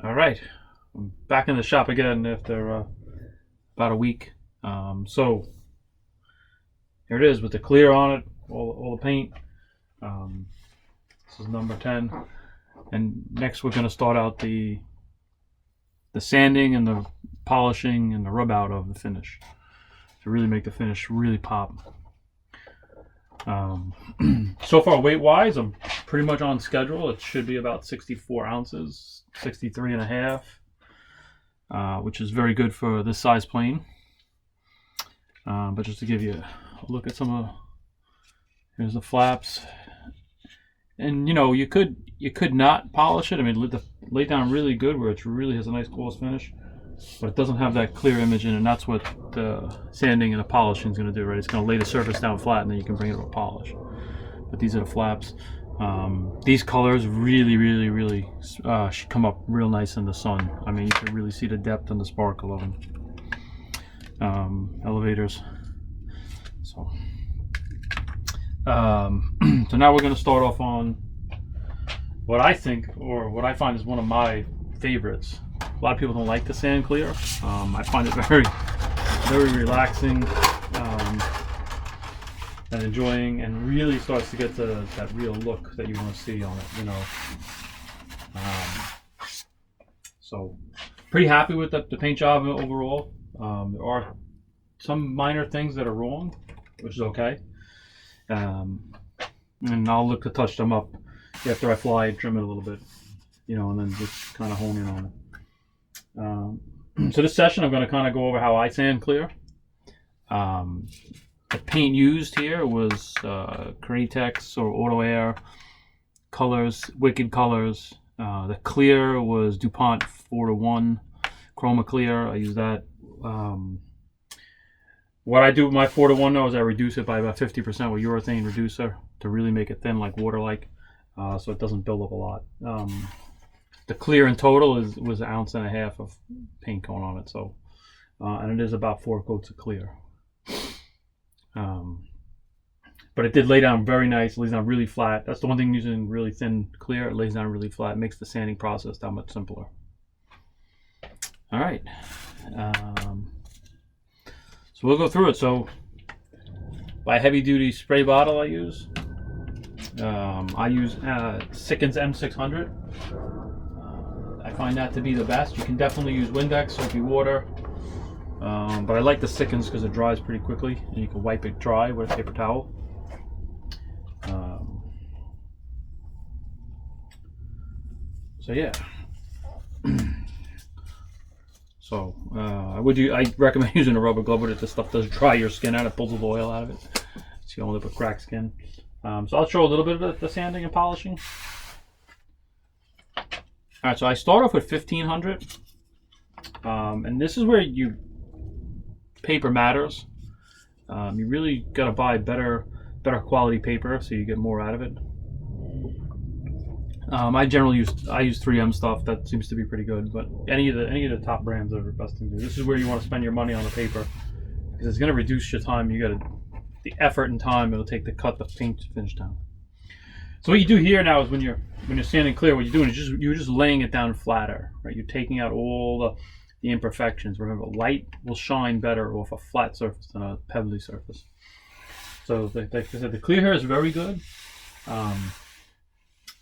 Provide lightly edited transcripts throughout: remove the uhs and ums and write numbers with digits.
All right, I'm back in the shop again after about a week. So here it is with the clear on it, all the paint. Um, this is number 10, and next we're going to start out the sanding and the polishing and the rub out of the finish to really make the finish really pop. So far, weight wise, I'm pretty much on schedule. It should be about 64 ounces, 63 and a half, which is very good for this size plane. But just to give you a look at some of, here's the flaps, and you could not polish it. I mean, lay down really good where it really has a nice gloss finish, but it doesn't have that clear image in it, and that's what the sanding and the polishing is going to do, right? It's going to lay the surface down flat, and then you can bring it to a polish. But these are the flaps. These colors really come up real nice in the sun. I mean, you can really see the depth and the sparkle of them. Elevators. So, so now we're going to start off on what I think, or what I find is one of my favorites. A lot of people don't like the sand clear. I find it very relaxing, and enjoying, and really starts to get to that real look that you want to see on it. So pretty happy with the paint job overall. There are some minor things that are wrong, which is okay. And I'll look to touch them up after I fly and trim it a little bit, and then just kind of hone in on it. So this session, I'm going to kind of go over how I sand clear. The paint used here was Cratex or Auto Air colors, Wicked colors. The clear was DuPont 4-to-1 Chroma Clear. I use that. What I do with my 4-to-1 though is I reduce it by about 50% with urethane reducer to really make it thin, like water-like, so it doesn't build up a lot. The clear in total was 1.5 ounces of paint going on it, so and it is about 4 coats of clear. But it did lay down very nice. It lays down really flat. That's the one thing using really thin clear. It lays down really flat. It makes the sanding process that much simpler. All right. So we'll go through it. So by heavy duty spray bottle I use Sikkens M600. I find that to be the best. You can definitely use Windex, soapy water. But I like the Sikkens because it dries pretty quickly and you can wipe it dry with a paper towel. So yeah. So I recommend using a rubber glove with it. This stuff does dry your skin out. It pulls the oil out of it, so you don't end up with cracked skin. So I'll show a little bit of the sanding and polishing. All right, so I start off with 1500, and this is where paper matters. You really got to buy better quality paper so you get more out of it. I use 3M stuff. That seems to be pretty good, but any of the top brands are the best thing to do. This is where you want to spend your money on the paper because it's going to reduce your time. You got the effort and time it'll take to cut the paint finish down. So what you do here now is when you're sanding clear, what you're doing is you're just laying it down flatter, right? You're taking out all the imperfections. Remember, light will shine better off a flat surface than a pebbly surface. So like I said, the clear here is very good.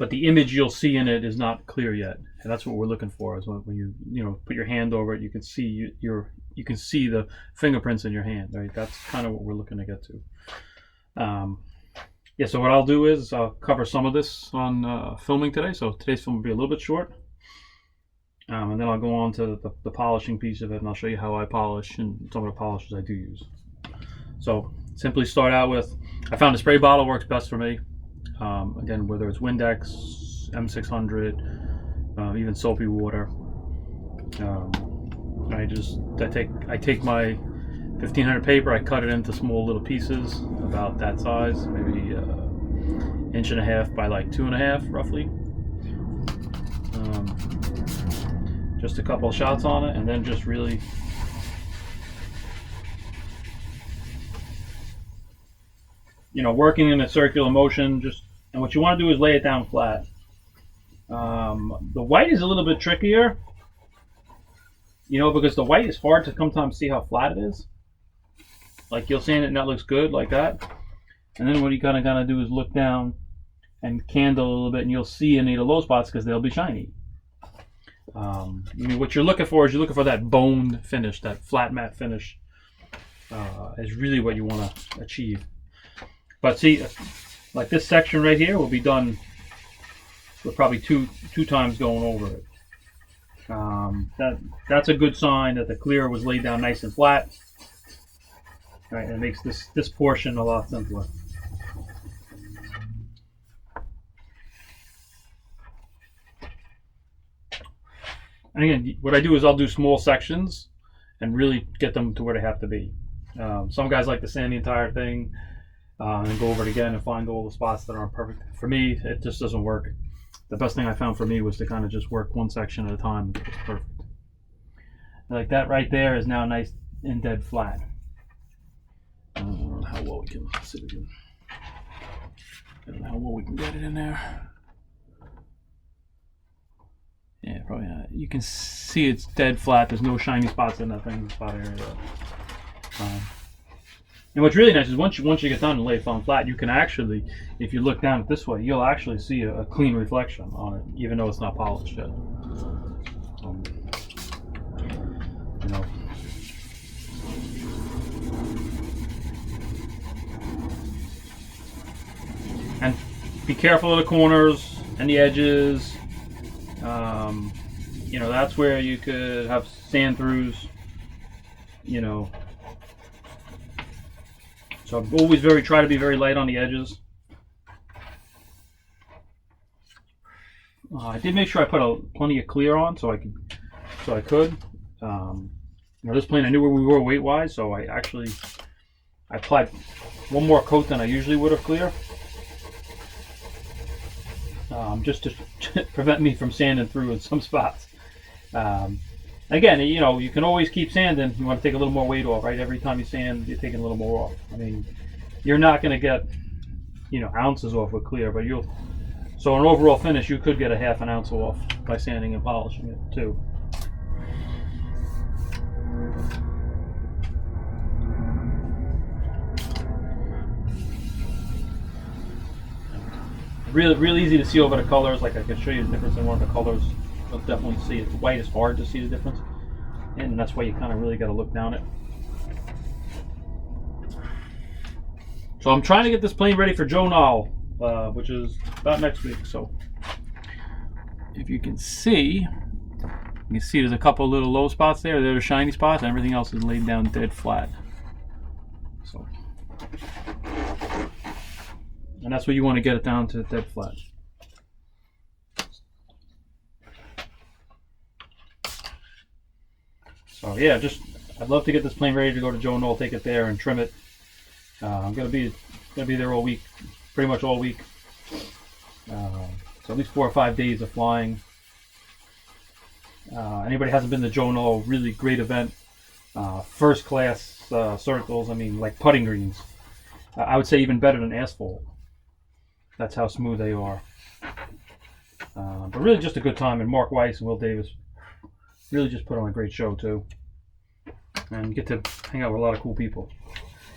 But the image you'll see in it is not clear yet, and that's what we're looking for. Is when you put your hand over it, you can see you can see the fingerprints in your hand, right? That's kind of what we're looking to get to. Yeah. So what I'll do is I'll cover some of this on filming today. So today's film will be a little bit short, and then I'll go on to the polishing piece of it, and I'll show you how I polish and some of the polishes I do use. So simply start out with, I found a spray bottle works best for me. Again, whether it's Windex, M600, even soapy water. I take my 1500 paper, I cut it into small little pieces about that size, maybe 1.5 inches by like 2.5 roughly. Just a couple of shots on it, and then just really working in a circular motion. And what you want to do is lay it down flat. The white is a little bit trickier, because the white is hard to sometimes see how flat it is. Like you'll sand it and that looks good like that, and then what you kind of gotta do is look down and candle a little bit, and you'll see any of the low spots because they'll be shiny. What you're looking for is that boned finish, that flat matte finish. Is really what you want to achieve. But see, like this section right here will be done with probably two times going over it. That's a good sign that the clear was laid down nice and flat. Right, and it makes this portion a lot simpler. And again, what I do is I'll do small sections and really get them to where they have to be. Some guys like to sand the entire thing and go over it again and find all the spots that aren't perfect. For me, it just doesn't work. The best thing I found for me was to kind of just work one section at a time until it's perfect. Like that right there is now nice and dead flat. I don't know how well we can see it again. I don't know how well we can get it in there. Yeah, probably not. You can see it's dead flat. There's no shiny spots in that thing spot area. And what's really nice is once you get done and lay it on flat, you can actually, if you look down it this way, you'll actually see a clean reflection on it, even though it's not polished yet. And be careful of the corners and the edges. That's where you could have sand throughs. So I always try to be very light on the edges. I did make sure I put plenty of clear on so I could. This plane I knew where we were weight wise, so I applied one more coat than I usually would of clear. Just to prevent me from sanding through in some spots. Again, you can always keep sanding. You want to take a little more weight off, right? Every time you sand, you're taking a little more off. I mean, you're not going to get, ounces off with clear, but so an overall finish, you could get a half an ounce off by sanding and polishing it too. Really easy to see over the colors. Like I can show you the difference in one of the colors. You'll definitely see it. The white is hard to see the difference, and that's why you kind of really got to look down it. So I'm trying to get this plane ready for Joe Nall, which is about next week. So if you can see there's a couple little low spots there. They're the shiny spots, and everything else is laid down dead flat. So. And that's what you want to get it down to dead flat. So yeah, I'd love to get this plane ready to go to Joe Nall, take it there and trim it. I'm gonna be there all week, pretty much all week. So at least 4 or 5 days of flying. Anybody hasn't been to Joe Nall, really great event. First class circles. I mean, like putting greens. I would say even better than asphalt. That's how smooth they are. But really just a good time. And Mark Weiss and Will Davis really just put on a great show too. And you get to hang out with a lot of cool people.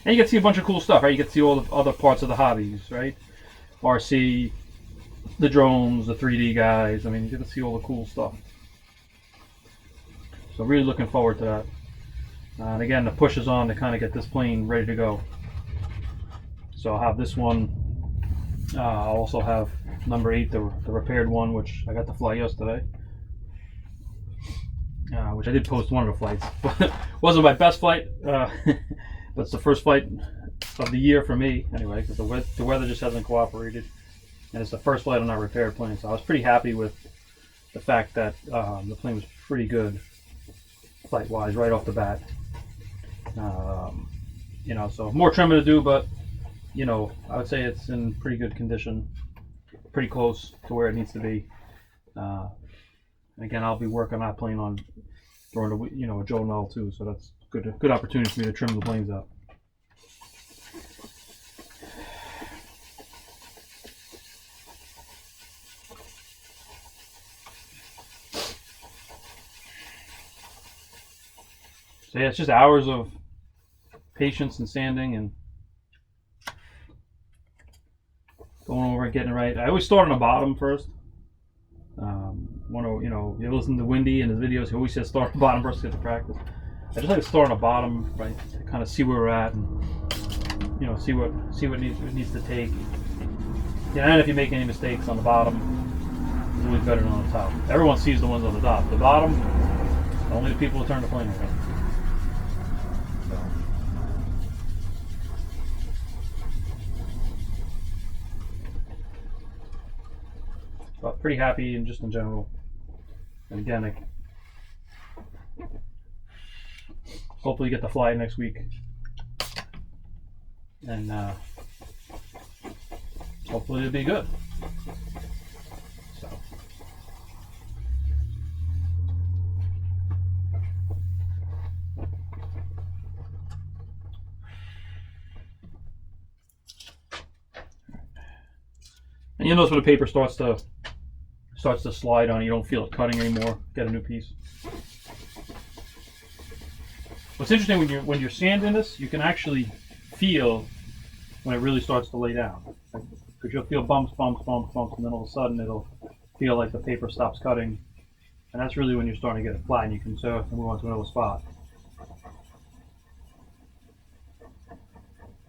And you get to see a bunch of cool stuff, right? You get to see all the other parts of the hobbies, right? RC, the drones, the 3D guys. I mean, you get to see all the cool stuff. So really looking forward to that. And again, the push is on to kind of get this plane ready to go. So I'll have this one. I'll also have number 8, the repaired one, which I got to fly yesterday. Which I did post one of the flights. Wasn't my best flight, but it's the first flight of the year for me, anyway, because the weather just hasn't cooperated. And it's the first flight on our repaired plane, so I was pretty happy with the fact that the plane was pretty good flight-wise right off the bat. So more trimming to do, but I would say it's in pretty good condition, pretty close to where it needs to be. And again, I'll be working on that plane on during the Joe Nall too, so that's good opportunity for me to trim the planes up. So yeah, it's just hours of patience and sanding and going over and getting it right. I always start on the bottom first. You listen to Windy and his videos. He always says start on the bottom first to get the practice. I just like to start on the bottom, right, to kind of see where we're at and see what needs to take. Yeah, and if you make any mistakes on the bottom, it's always better than on the top. Everyone sees the ones on the top. The bottom, only the people who turn the plane around. But pretty happy and just in general. And again, hopefully get to fly next week. And hopefully it'll be good. So. And you'll notice when the paper starts to slide on it, you don't feel it cutting anymore. Get a new piece. What's interesting when you're sanding this, you can actually feel when it really starts to lay down, because you'll feel bumps, and then all of a sudden it'll feel like the paper stops cutting, and that's really when you're starting to get it flat, and you can move on to another spot.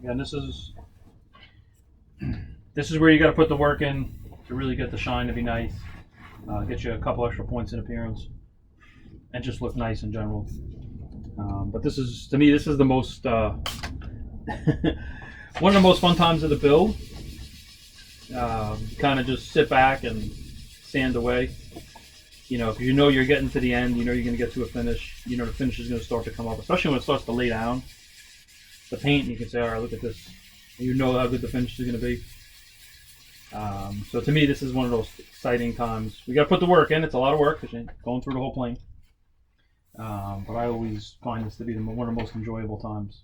Again, this is where you got to put the work in to really get the shine to be nice, get you a couple extra points in appearance, and just look nice in general. But to me, this is the most one of the most fun times of the build. Kind of just sit back and sand away. Because you're getting to the end, you're going to get to a finish. The finish is going to start to come up, especially when it starts to lay down. The paint, you can say, all right, look at this. You know how good the finish is going to be. So to me, this is one of those exciting times. We got to put the work in. It's a lot of work because you're going through the whole plane. But I always find this to be one of the most enjoyable times.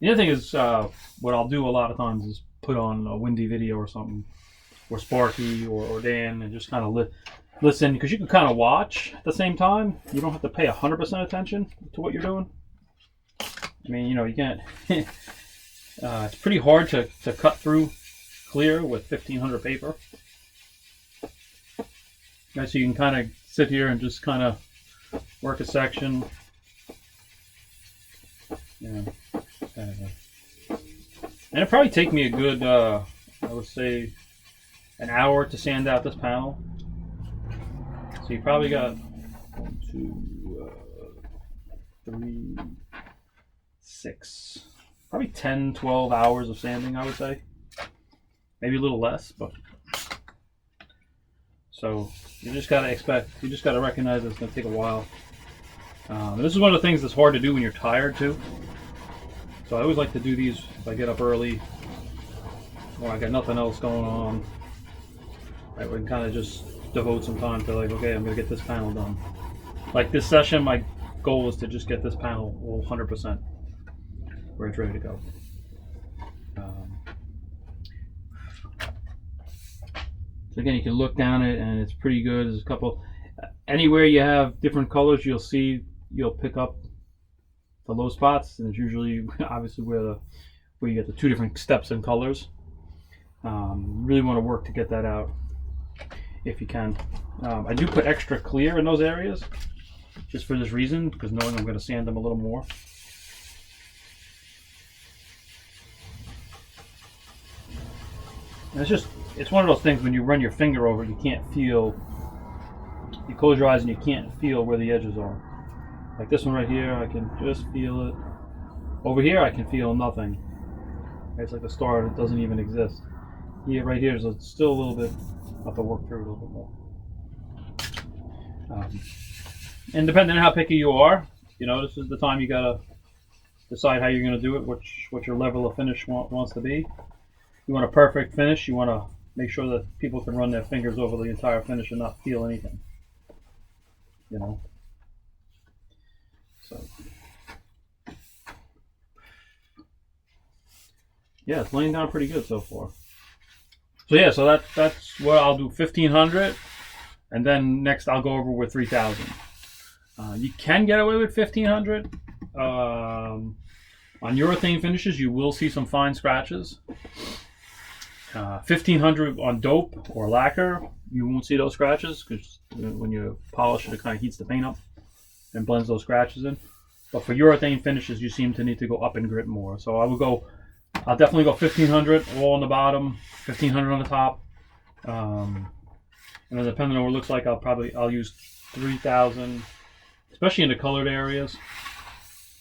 The other thing is, what I'll do a lot of times is put on a Windy video or something, or Sparky or Dan, and just kind of listen, because you can kind of watch at the same time. You don't have to pay 100% attention to what you're doing. I mean, you can't. It's pretty hard to cut through clear with 1500 paper. So you can kind of sit here and just kind of work a section. And it'd probably take me a good, I would say, an hour to sand out this panel. So you probably got 1, 2, 3, 6, probably 10, 12 hours of sanding, I would say. Maybe a little less, but. So you just gotta recognize that it's gonna take a while. This is one of the things that's hard to do when you're tired too. So I always like to do these if I get up early, or I got nothing else going on. I can kind of just devote some time to okay, I'm gonna get this panel done. Like this session, my goal was to just get this panel all 100% where it's ready to go. So again, you can look down it and it's pretty good. There's a couple, anywhere you have different colors, you'll pick up the low spots, and it's usually obviously where you get the two different steps in colors. Really want to work to get that out if you can. I do put extra clear in those areas just for this reason, because knowing I'm going to sand them a little more. And it's one of those things when you run your finger over it, you close your eyes and you can't feel where the edges are. Like this one right here, I can just feel it. Over here, I can feel nothing. It's like the star that doesn't even exist. Here, right here, there's still a little bit. I'll have to work through it a little bit more. And depending on how picky you are, this is the time you gotta decide how you're gonna do it, what your level of finish wants to be. You want a perfect finish. You want to make sure that people can run their fingers over the entire finish and not feel anything. So yeah, it's laying down pretty good so far. So that's what I'll do, 1500, and then next I'll go over with 3000. You can get away with 1500. On urethane finishes, you will see some fine scratches. 1500 on dope or lacquer, you won't see those scratches because when you polish it, it kind of heats the paint up and blends those scratches in. But for urethane finishes, you seem to need to go up in grit more. So I'll definitely go 1500 all on the bottom, 1500 on the top. And then depending on what it looks like, I'll use 3000, especially in the colored areas.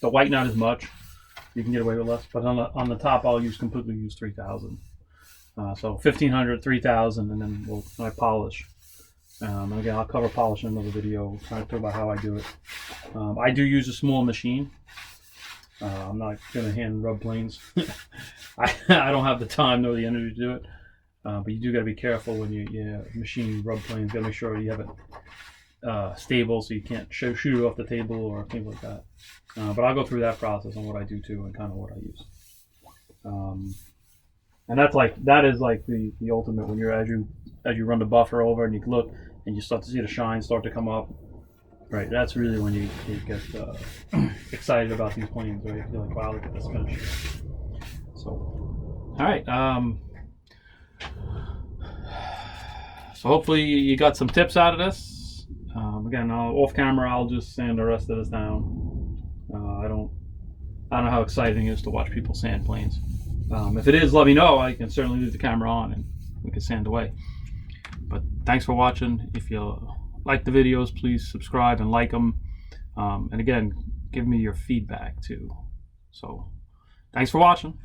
The white, not as much. You can get away with less. But on the top, I'll completely use 3000. So 1500, 3000, and then when I polish. And again, I'll cover polish in another video, trying to talk about how I do it. I do use a small machine. I'm not going to hand rub planes. I don't have the time nor the energy to do it. But you do got to be careful when you machine rub planes. You got to make sure you have it stable so you can't shoot it off the table or things like that. But I'll go through that process on what I do too and kind of what I use. And that is like the ultimate when you're as you run the buffer over and you look and you start to see the shine start to come up. Right, that's really when you get excited about these planes, right? You're like, wow, look at this finish. So, all right. So hopefully you got some tips out of this. Again, off camera, I'll just sand the rest of this down. I don't know how exciting it is to watch people sand planes. If it is, let me know. I can certainly leave the camera on and we can sand away. But thanks for watching. If you like the videos, please subscribe and like them. And again, give me your feedback too. So thanks for watching.